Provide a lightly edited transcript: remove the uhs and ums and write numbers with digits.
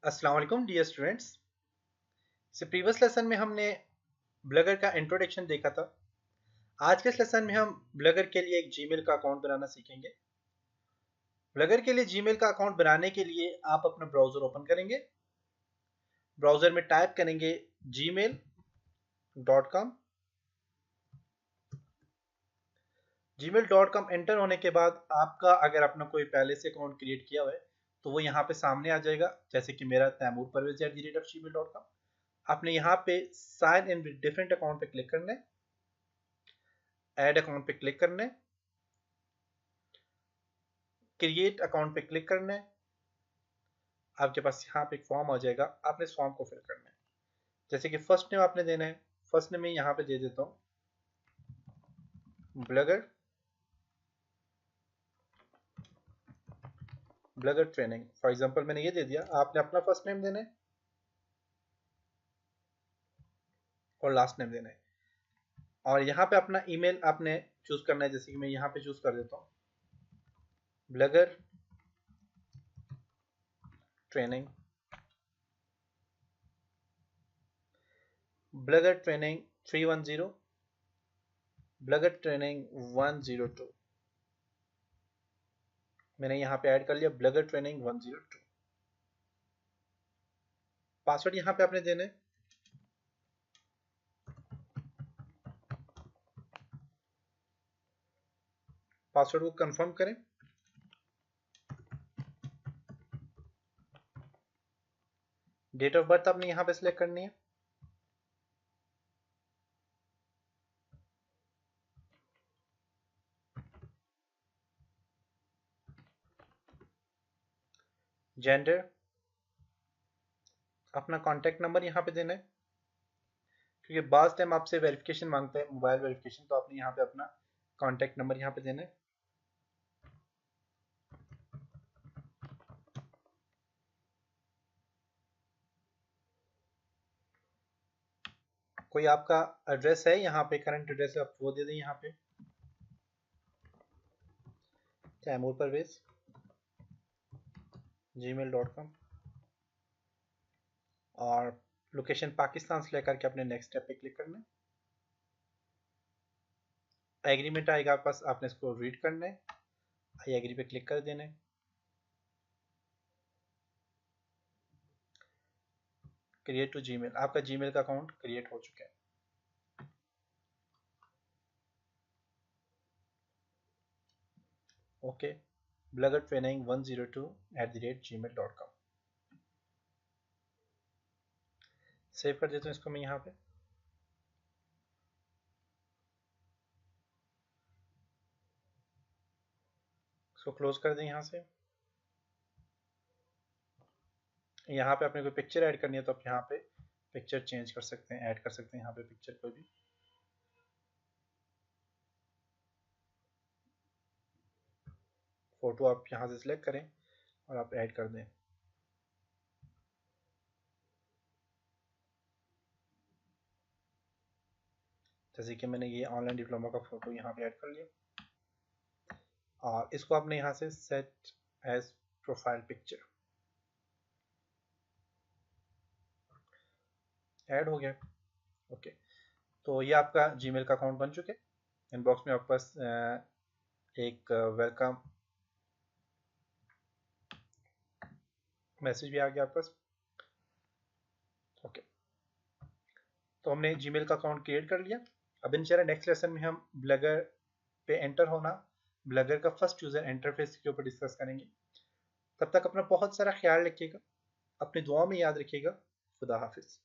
अस्सलाम वालेकुम dear students. से प्रीवियस लेसन में हमने ब्लगर का इंट्रोडक्शन देखा था। आज के इस लेसन में हम ब्लगर के लिए एक जीमेल का अकाउंट बनाना सीखेंगे। ब्लगर के लिए जीमेल का अकाउंट बनाने के लिए आप अपना ब्राउज़र ओपन करेंगे। ब्राउज़र में टाइप करेंगे gmail.com। gmail.com एंटर होने के बाद आपका अगर अपना कोई पहले से अकाउंट क्रिएट किया हुआ है तो वो यहाँ पे सामने आ जाएगा, जैसे कि मेरा taimurparvez@gmail.com। आपने यहाँ पे sign in with different account पे क्लिक करना है, ऐड अकाउंट पे क्लिक करना है, क्रिएट अकाउंट पे क्लिक करना है। आपके पास यहाँ पे एक फॉर्म आ जाएगा, आपने इस फॉर्म को फिल करना है। जैसे कि फर्स्ट नेम आपने देना है, फर्स्ट नेम में यहाँ पे दे देता हूँ ब्लगर ट्रेनिंग। फॉर एग्जांपल मैंने ये दे दिया, आपने अपना फर्स्ट नेम देना है और लास्ट नेम देना है, और यहाँ पे अपना ईमेल आपने चूज करना है। जैसे कि मैं यहाँ पे चूज कर देता हूँ ब्लगर ट्रेनिंग 310 ब्लगर ट्रेनिंग 102। मैंने यहाँ पे ऐड कर लिया ब्लगर ट्रेनिंग 102। पासवर्ड यहाँ पे आपने देना है, पासवर्ड को कंफर्म करें। डेट ऑफ बर्थ आपने यहाँ पे सिलेक्ट करनी है। जेंडर, अपना कॉन्टैक्ट नंबर यहाँ पे देना है, क्योंकि बाज टाइम आपसे वेरिफिकेशन मांगता है, मोबाइल वेरिफिकेशन, तो आपने यहाँ पे अपना कॉन्टैक्ट नंबर यहाँ पे देना है। कोई आपका एड्रेस है यहाँ पे, करंट एड्रेस है, आप वो दे दें यहाँ पे, taimurparvez@gmail.com, और लोकेशन पाकिस्तान से लेकर के अपने नेक्स्ट स्टेप पे क्लिक करना है। एग्रीमेंट आएगा आपके पास, आपने इसको रीड करना है, आई एग्री पे क्लिक कर देना है। क्रिएट टू जीमेल, आपका जीमेल का अकाउंट क्रिएट हो चुका है। Okay, bagger training 102@gmail.com। Save कर देता हूँ इसको मैं यहाँ पे। इसको क्लोज कर दें यहाँ से। यहाँ पे आपने कोई पिक्चर ऐड करनी है तो आप यहाँ पे पिक्चर चेंज कर सकते हैं, ऐड कर सकते हैं यहाँ पे पिक्चर कोई भी। फोटो आप यहाँ से सिलेक्ट करें और आप ऐड कर दें। जैसे कि मैंने ये ऑनलाइन डिप्लोमा का फोटो यहाँ पे ऐड कर लिया, और इसको आपने यहाँ से set as profile picture, add हो गया। ओके, तो ये आपका जीमेल का अकाउंट बन चुके। इनबॉक्स में आपके पास एक वेलकम मैसेज भी आ गया आपके पास। ओके, तो हमने जीमेल का अकाउंट क्रिएट कर लिया। अब इंशाल्लाह नेक्स्ट लेसन में हम ब्लगर पे एंटर होना, ब्लगर का फर्स्ट यूज़र इंटरफेस के ऊपर डिस्कस करेंगे। तब तक अपना बहुत सारा ख्याल रखिएगा, अपनी दुआ में याद रखिएगा। खुदा हाफिज़।